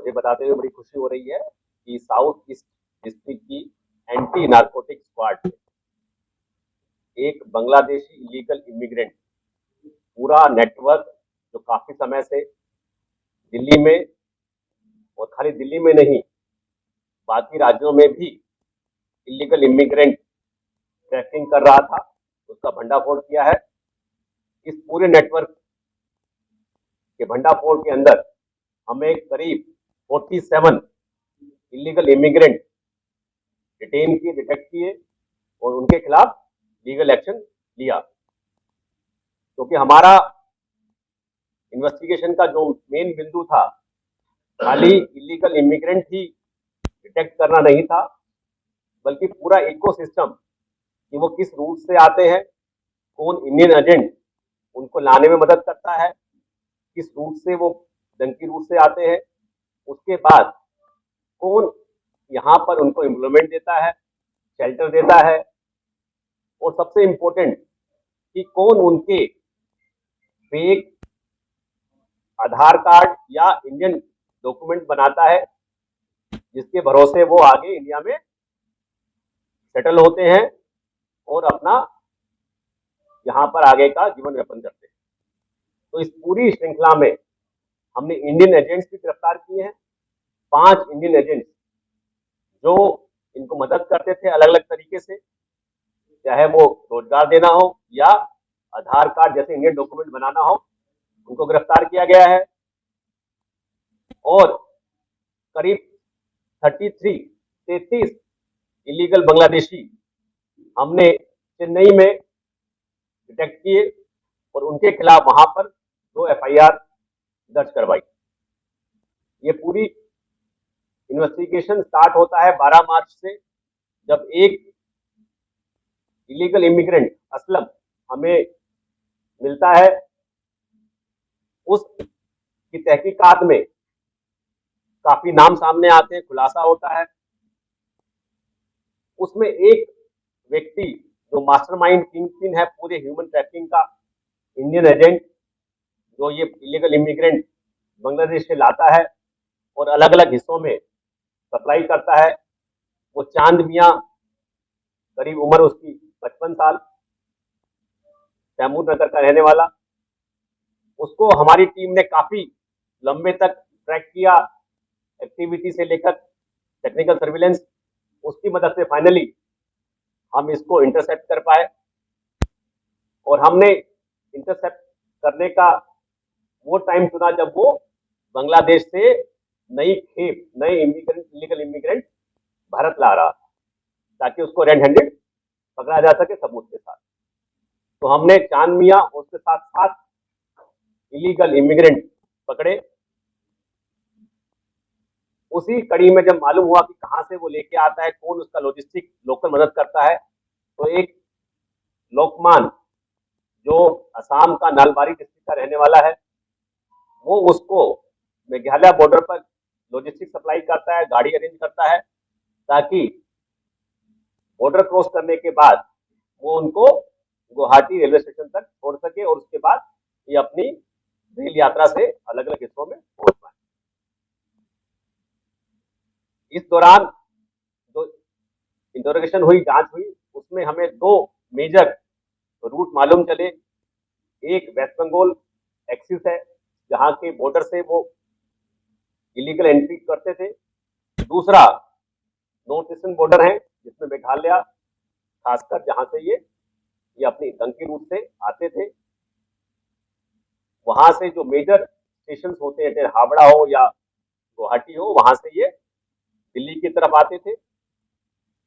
मुझे बताते हुए बड़ी खुशी हो रही है कि साउथ ईस्ट डिस्ट्रिक्ट की एंटी नारकोटिक स्क्वाड ने एक बांग्लादेशी इलीगल इमिग्रेंट पूरा नेटवर्क जो काफी समय से दिल्ली में, और खाली दिल्ली में नहीं बाकी राज्यों में भी इलीगल इमिग्रेंट ट्रैकिंग कर रहा था, उसका भंडाफोड़ किया है। इस पूरे नेटवर्क के भंडाफोड़ के अंदर हमें करीब 47 इलीगल इमिग्रेंट डिटेन किए, डिटेक्ट किए और उनके खिलाफ लीगल एक्शन लिया। क्योंकि हमारा इन्वेस्टिगेशन का जो मेन बिंदु था, खाली इलीगल इमिग्रेंट ही डिटेक्ट करना नहीं था, बल्कि पूरा इकोसिस्टम कि वो किस रूट से आते हैं, कौन इंडियन एजेंट उनको लाने में मदद करता है, किस रूट से वो डंकी रूट से आते हैं, उसके बाद कौन यहाँ पर उनको एम्प्लॉयमेंट देता है, शेल्टर देता है, और सबसे इम्पोर्टेंट कि कौन उनके फेक आधार कार्ड या इंडियन डॉक्यूमेंट बनाता है जिसके भरोसे वो आगे इंडिया में सेटल होते हैं और अपना यहाँ पर आगे का जीवन यापन करते हैं। तो इस पूरी श्रृंखला में हमने इंडियन एजेंट्स भी गिरफ्तार किए हैं, 5 इंडियन एजेंट्स जो इनको मदद करते थे अलग अलग तरीके से, चाहे वो रोजगार देना हो या आधार कार्ड जैसे इंडियन डॉक्यूमेंट बनाना हो, उनको गिरफ्तार किया गया है। और करीब 33 इलीगल बांग्लादेशी हमने चेन्नई में डिटेक्ट किए और उनके खिलाफ वहां पर 2 FIR दर्ज करवाई। ये पूरी इन्वेस्टिगेशन स्टार्ट होता है 12 मार्च से, जब एक इलीगल इमिग्रेंट असलम हमें मिलता है। उसकी तहकीकात में काफी नाम सामने आते हैं, खुलासा होता है। उसमें एक व्यक्ति जो मास्टरमाइंड किंगपिन है पूरे ह्यूमन ट्रैफिकिंग का, इंडियन एजेंट जो ये इलीगल इमिग्रेंट बांग्लादेश से लाता है और अलग अलग हिस्सों में सप्लाई करता है, वो चांद मियाँ, करीब उम्र उसकी 55 साल, तैमूर नगर का रहने वाला। उसको हमारी टीम ने काफी लंबे तक ट्रैक किया, एक्टिविटी से लेकर टेक्निकल सर्विलेंस। उसकी मदद से फाइनली हम इसको इंटरसेप्ट कर पाए और हमने इंटरसेप्ट करने का वो टाइम चुना जब वो बांग्लादेश से नई खेप नए इलीगल इमिग्रेंट भारत ला रहा था, ताकि उसको रेड हैंडेड पकड़ा जा सके सबूत के साथ। तो हमने चांद मियाँ और उसके साथ 7 इलीगल इमिग्रेंट पकड़े। उसी कड़ी में जब मालूम हुआ कि कहाँ से वो लेके आता है, कौन उसका लॉजिस्टिक लोकल मदद करता है, तो एक लोकमान जो असम का नलबारी डिस्ट्रिक्ट का रहने वाला है, वो उसको मेघालय बॉर्डर पर लॉजिस्टिक सप्लाई करता है, गाड़ी अरेंज करता है, ताकि बॉर्डर क्रॉस करने के बाद वो उनको गुवाहाटी रेलवे स्टेशन तक छोड़ सके और उसके बाद ये अपनी रेल यात्रा से अलग अलग हिस्सों में पहुंच पाए। इस दौरान जो इंटरोगेशन हुई, जांच हुई, उसमें हमें 2 मेजर रूट मालूम चले। एक वेस्ट बंगाल एक्सिस है, जहां के बॉर्डर से वो इलीगल एंट्री करते थे। दूसरा नॉर्थ ईस्टर्न बॉर्डर है, जिसमें मेघालय खासकर, जहां से ये अपनी डंकी रूट से आते थे। वहां से जो मेजर स्टेशन होते हैं, चाहे हावड़ा हो या गुवाहाटी हो, वहां से ये दिल्ली की तरफ आते थे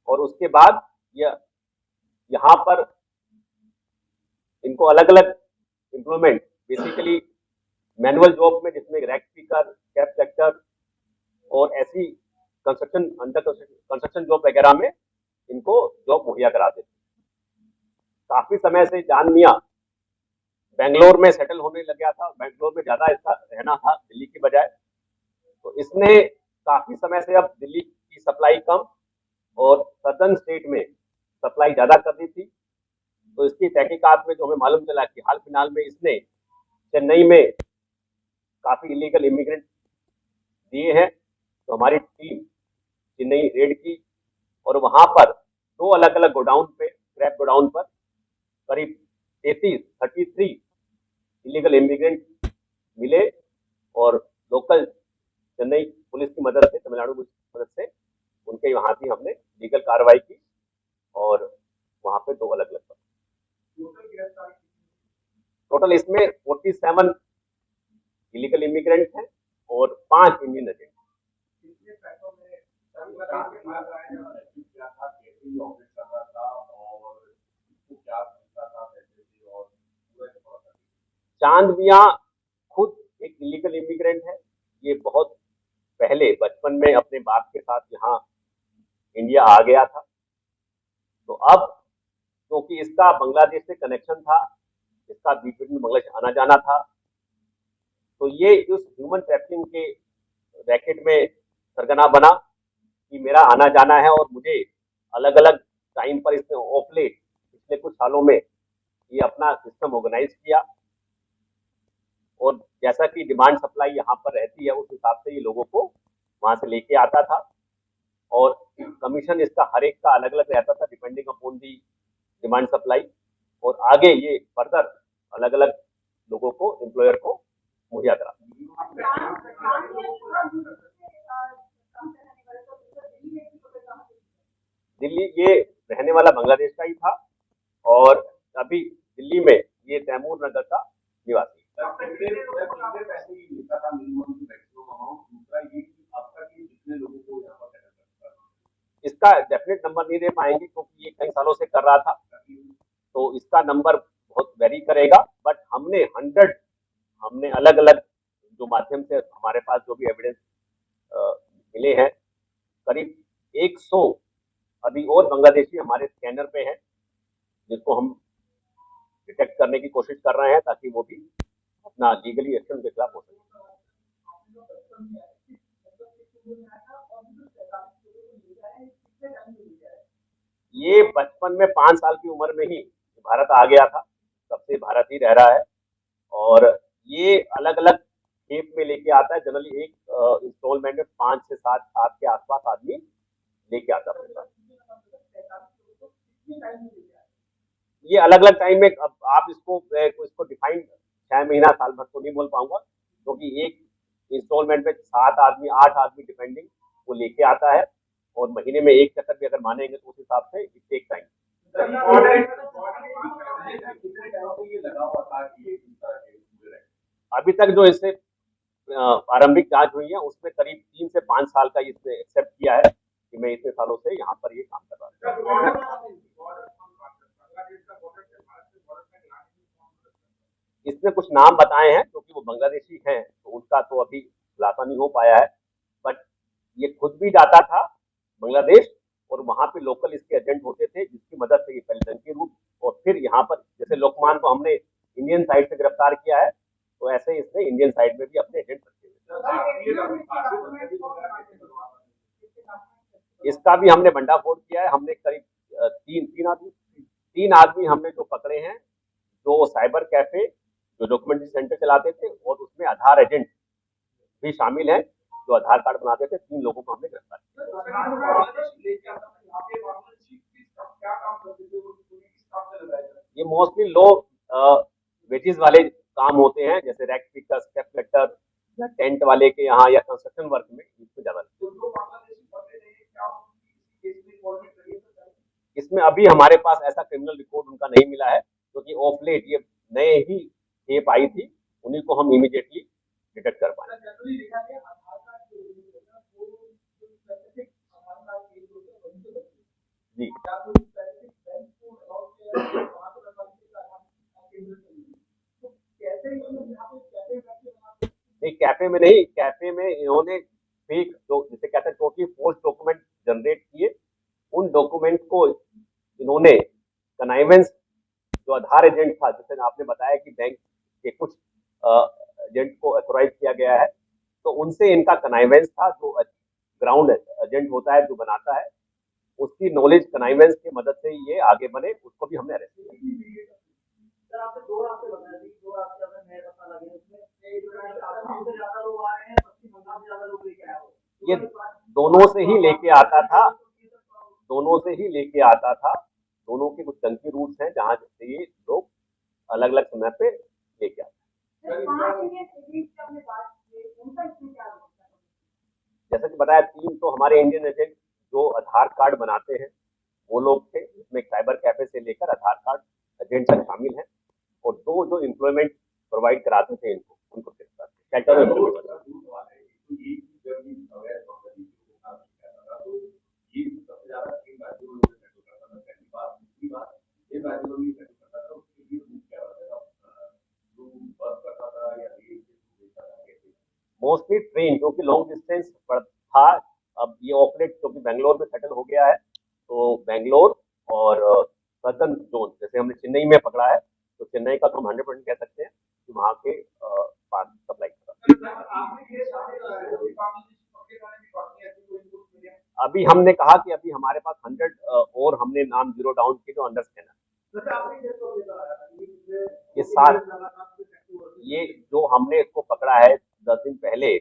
और उसके बाद यहाँ पर इनको अलग अलग एम्प्लॉयमेंट, बेसिकली मैनुअल जॉब में, जिसमें रैक पिकर, कैब कलेक्टर और ऐसी कंस्ट्रक्शन, अंडर कंस्ट्रक्शन जॉब वगैरह में इनको जॉब मुहैया कराते थे। काफी समय से जान मियाँ बेंगलोर में सेटल होने लग गया था, बेंगलोर में ज्यादा इसका रहना था दिल्ली की बजाय। तो इसने काफी समय से अब दिल्ली की सप्लाई कम और सदर्न स्टेट में सप्लाई ज्यादा कर दी थी। तो इसकी तहकीकात में जो हमें मालूम चला कि हाल फिलहाल में इसने चेन्नई में काफी इलीगल इमिग्रेंट दिए हैं तो हमारी टीम चेन्नई रेड की और वहां पर 2 अलग अलग गोडाउन पे, क्रैप गोडाउन पर करीब 33 इलीगल इमिग्रेंट मिले और लोकल चेन्नई पुलिस की मदद से, तमिलनाडु पुलिस की मदद से उनके वहां भी हमने लीगल कार्रवाई की और वहां पे 2 अलग अलग टोटल इसमें 47 इलीगल इमिग्रेंट हैं और 5 इंडियन एजेंट। चांद मियां खुद एक इलीगल इमिग्रेंट है। ये बहुत पहले बचपन में अपने बाप के साथ यहाँ इंडिया आ गया था। तो अब क्योंकि इसका बांग्लादेश से कनेक्शन था, इसका बीच में बांग्लादेश आना जाना था, तो ये उस ह्यूमन ट्रैफिकिंग के रैकेट में सरगना बना कि मेरा आना जाना है और मुझे अलग अलग टाइम पर इसने ऑफ लेट पिछले कुछ सालों में ये अपना सिस्टम ऑर्गेनाइज किया और जैसा कि डिमांड सप्लाई यहाँ पर रहती है उस हिसाब से ये लोगों को वहां से लेके आता था और कमीशन इसका हर एक का अलग अलग रहता था depending upon the demand supply और आगे ये फर्दर अलग अलग लोगों को, एम्प्लॉयर को मुहैया करा। दिल्ली, ये रहने वाला बांग्लादेश का ही था और अभी दिल्ली में ये तैमूर नगर का निवासी। इसका डेफिनेट नंबर नहीं दे पाएंगे क्योंकि ये कई सालों से कर रहा था, तो इसका नंबर बहुत वेरी करेगा, बट हमने अलग अलग जो माध्यम से हमारे पास जो भी एविडेंस मिले हैं, करीब 100 अभी और बांग्लादेशी हमारे स्कैनर पे हैं जिसको हम डिटेक्ट करने की कोशिश कर रहे हैं ताकि वो भी अपना लीगली एक्शन के खिलाफ हो सके। ये बचपन में 5 साल की उम्र में ही भारत आ गया था, तब से भारत ही रह रहा है और ये अलग अलग खेप में लेके आता है। जनरली एक इंस्टॉलमेंट में 5 से 7 के आसपास आदमी लेके आता है। ये अलग अलग टाइम में, अब आप इसको डिफाइन 6 महीना साल भर तो नहीं बोल पाऊंगा क्योंकि एक इंस्टॉलमेंट में 7 आदमी 8 आदमी डिपेंडिंग वो लेके आता है और महीने में एक चक्कर भी अगर मानेंगे तो उस हिसाब से इट टेक टाइम। अभी तक जो इससे प्रारंभिक जांच हुई है उसमें करीब 3 से 5 साल का इसने एक्सेप्ट किया है कि मैं इतने सालों से यहाँ पर ये काम कर रहा हूँ। इसमें कुछ नाम बताए हैं क्योंकि वो बांग्लादेशी हैं तो उनका तो अभी खुलासा नहीं हो पाया है, बट ये खुद भी जाता था बांग्लादेश और वहां पे लोकल इसके एजेंट होते थे जिसकी मदद से ये पहले डंकी रूट और फिर यहाँ पर जैसे लोकमान को हमने इंडियन साइड से गिरफ्तार किया है तो ऐसे इसने इंडियन साइड में भी अपने एजेंट रखे हुए। इसका भी हमने भंडाफोड़ किया है। हमने करीब 3 आदमी हमने जो पकड़े हैं, जो साइबर कैफे जो डॉक्यूमेंट्री सेंटर चलाते थे और उसमें आधार एजेंट भी शामिल हैं जो आधार कार्ड बनाते थे। 3 लोगों को हमने गिरफ्तार किया। ये मोस्टली लो वेजेस वाले काम होते हैं जैसे रैक पिकर, स्टेप कटर या टेंट वाले के यहाँ या कंस्ट्रक्शन वर्क में इसमें ज्यादा। इसमें अभी हमारे पास ऐसा क्रिमिनल रिकॉर्ड उनका नहीं मिला है क्योंकि ऑफ लेट ये नए ही केप आई थी, उन्हीं को हम इमीडिएटली डिटेक्ट कर पाए। जी नहीं, कैफे में नहीं, कैफे में इन्होंने फेक जिसे कहते हैं टोटली फोर्स डॉक्यूमेंट जनरेट किए। उन डॉक्यूमेंट को इन्होंने कनाइवेंस जो आधार एजेंट था, जैसे आपने बताया कि बैंक के कुछ एजेंट को ऑथोराइज किया गया है, तो उनसे इनका कनाइवेंस था। जो ग्राउंड एजेंट होता है जो बनाता है, उसकी नॉलेज कनाइवेंस की मदद से ये आगे बने, उसको भी हमने अरेस्ट किया। ये दोनों से ही लेके आता था, दोनों से ही लेके आता था। दोनों के कुछ चंकी रूट्स हैं जहाँ से ये लोग अलग अलग समय पे लेके आते हैं। जैसा कि बताया, 3 तो हमारे इंडियन एजेंट जो आधार कार्ड बनाते हैं वो लोग थे, इसमें साइबर कैफे से लेकर आधार कार्ड एजेंट तक शामिल हैं, और 2 जो एम्प्लॉयमेंट प्रोवाइड कराते थे इनको, उनको मोस्टली ट्रेन, क्योंकि लॉन्ग डिस्टेंस था। अब ये ऑपरेट क्योंकि बैंगलोर में सेटल हो गया है, तो बैंगलोर और सदर्न जोन, जैसे हमने चेन्नई में पकड़ा है, तो चेन्नई का तो हम 100% कह सकते हैं कि वहाँ के पास सप्लाई कर अभी हमने कहा कि अभी हमारे पास 100 और हमने नाम जीरो डाउन किए जो अंडर स्कैनर। ये 7, ये जो हमने इसको पकड़ा है 10 दिन पहले,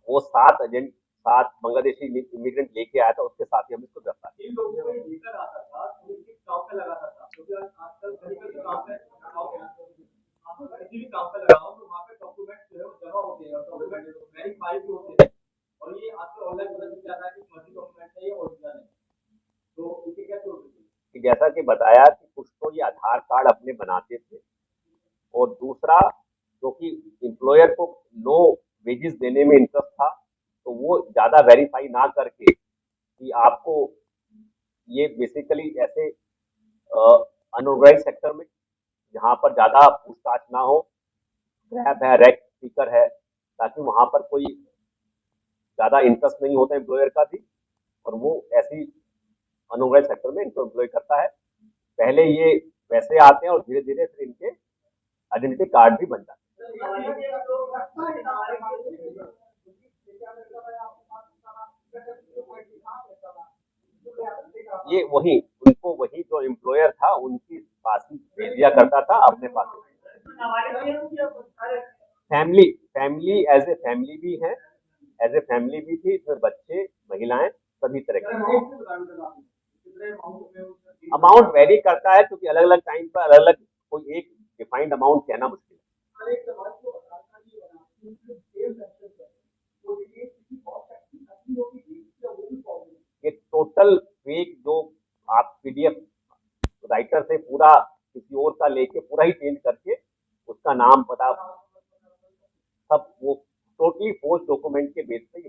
वो 7 एजेंट, 7 बांग्लादेशी इमिग्रेंट लेके आया था, उसके साथ ही हम इसको गिरफ्तार किया। जैसा कि बताया कि कुछ तो ये आधार कार्ड अपने बनाते थे, और दूसरा क्योंकि एम्प्लॉयर को लो वेजेस देने में इंटरेस्ट था, तो वो ज़्यादा वेरीफाई ना करके कि आपको ये बेसिकली ऐसे अनऑर्गेनाइज्ड सेक्टर में जहाँ पर ज़्यादा पूछताछ ना हो, रैप है, रैक स्पीकर है, ताकि वहाँ पर कोई ज़्यादा इंटरेस्ट नहीं होता एम्प्लॉयर का भी, और वो ऐसी अनऑर्गेनाइज्ड सेक्टर में इनको एम्प्लॉय करता है। पहले ये वैसे आते हैं और धीरे धीरे फिर इनके आइडेंटिटी कार्ड भी बन जाते हैं। ये वही उनको, वही जो एम्प्लॉयर था उनकी पास ही भेज दिया करता था अपने पास। फैमिली एज ए फैमिली भी है, एज ए फैमिली भी थी, इसमें बच्चे, महिलाएं, सभी तरह के। अमाउंट वेरी करता है क्योंकि अलग अलग टाइम पर अलग अलग, कोई एक डिफाइंड अमाउंट कहना मुश्किल है। ये टोटल फेक जो आप पीडीएफ राइटर से पूरा किसी और का लेके पूरा ही चेंज करके उसका नाम पता सब वो टोटली फोर्स डॉक्यूमेंट के बेस पे ही